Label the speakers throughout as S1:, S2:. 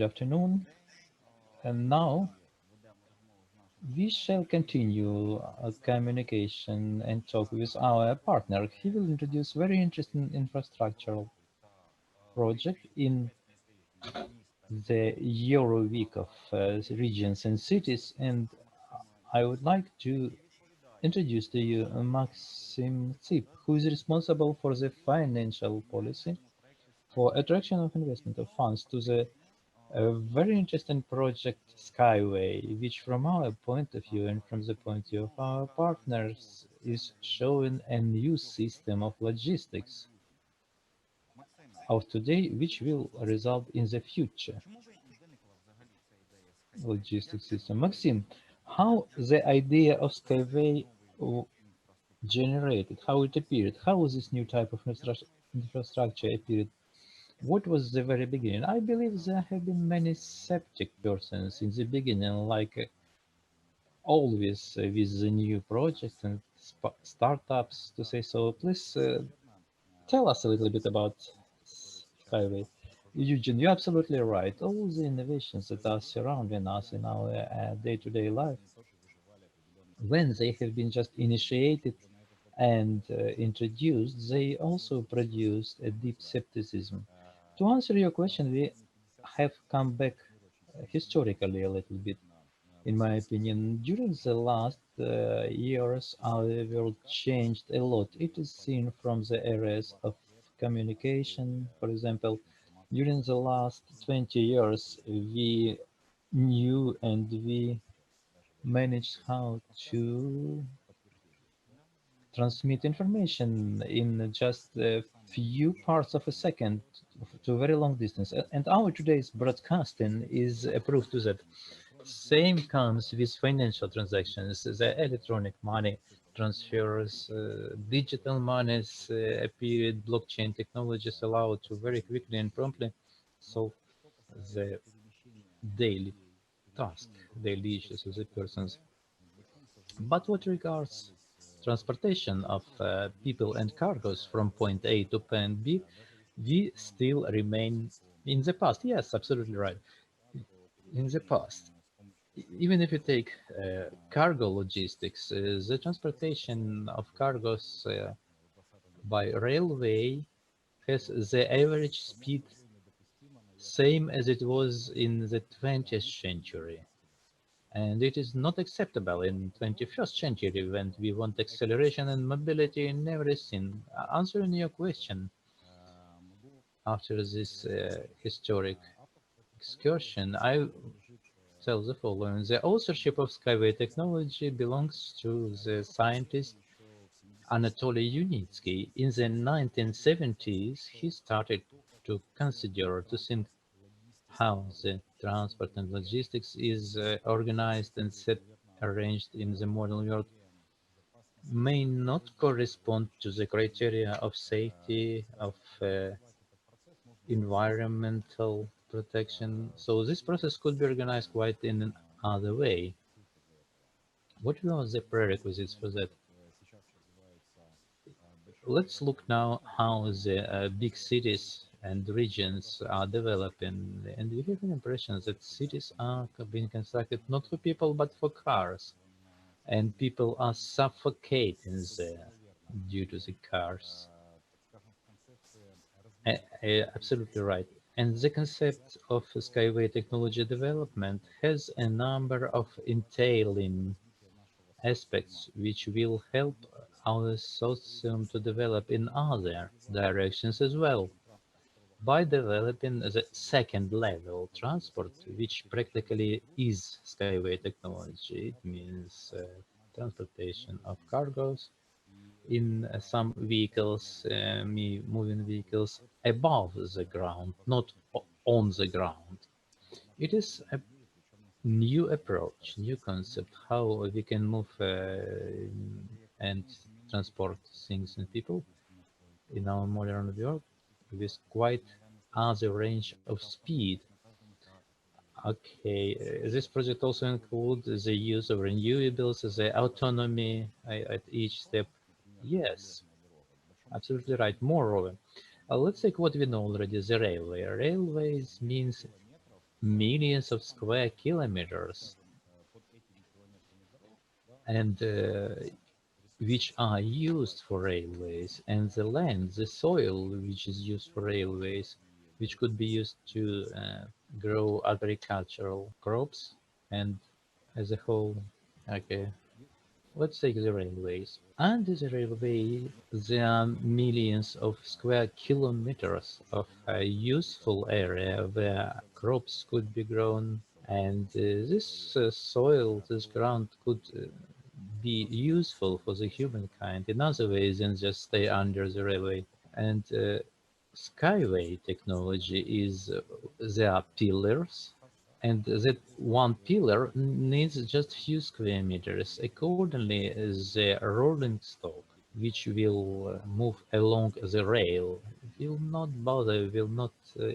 S1: afternoon. And now we shall continue our communication and talk with our partner. He will introduce very interesting infrastructural project in the Euro Week of regions and cities. And I would like to introduce to you Maxim Isyp, who is responsible for the financial policy for attraction of investment of funds to the very interesting project Skyway, which from our point of view and from the point of view of our partners is showing a new system of logistics of today, which will result in the future logistics system. Maxim, how the idea of Skyway generated, how it appeared, how this new type of infrastructure appeared. What was the very beginning? I believe there have been many skeptic persons in the beginning, like always with the new projects and startups, to say so. Please tell us a little bit about Skyway. Eugene, you're absolutely right. All the innovations that are surrounding us in our day-to-day life, when they have been just initiated and introduced, they also produced a deep skepticism. To answer your question, we have come back historically a little bit, in my opinion. During the last years, our world changed a lot. It is seen from the areas of communication, for example. During the last 20 years, we knew and we managed how to transmit information in just a few parts of a second to a very long distance. And our today's broadcasting is a proof to that. Same comes with financial transactions, the electronic money transfers, digital monies appeared, blockchain technologies allow to very quickly and promptly solve the daily task, daily issues of the persons. But what regards transportation of people and cargoes from point A to point B, we still remain in the past. Yes, absolutely right. In the past, even if you take cargo logistics, the transportation of cargoes by railway has the average speed same as it was in the 20th century. And it is not acceptable in 21st century when we want acceleration and mobility in everything. Answering your question, after this historic excursion, I tell the following. The authorship of Skyway technology belongs to the scientist Anatoly Yunitsky. In the 1970s, he started to consider, to think how the transport and logistics is organized and set arranged in the modern world may not correspond to the criteria of safety, of environmental protection. So this process could be organized quite in another way. What were the prerequisites for that? Let's look now how the big cities and regions are developing, and we have an impression that cities are being constructed not for people but for cars, and people are suffocating there due to the cars. Absolutely right. And the concept of skyway technology development has a number of entailing aspects which will help our system to develop in other directions as well. By developing the second level transport, which practically is skyway technology, it means transportation of cargoes in some vehicles, moving vehicles above the ground, not on the ground. It is a new approach, new concept, how we can move and transport things and people in our modern world with quite other range of speed. Okay, this project also includes the use of renewables, the autonomy at each step. Yes, absolutely right. Moreover, let's take what we know already, the railway. Railways means millions of square kilometers, and which are used for railways, and the land, the soil which is used for railways, which could be used to grow agricultural crops, and as a whole, okay. Let's take the railways. Under the railway, there are millions of square kilometers of useful area where crops could be grown, and this soil, this ground could be useful for the humankind in other ways than just stay under the railway. And skyway technology is, there are pillars, and that one pillar needs just few square meters. Accordingly, the rolling stock, which will move along the rail, will not bother, will not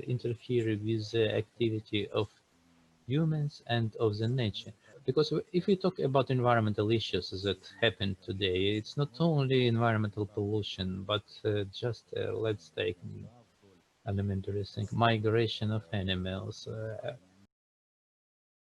S1: interfere with the activity of humans and of the nature. Because if we talk about environmental issues that happen today, it's not only environmental pollution, but let's take elementary thing, migration of animals,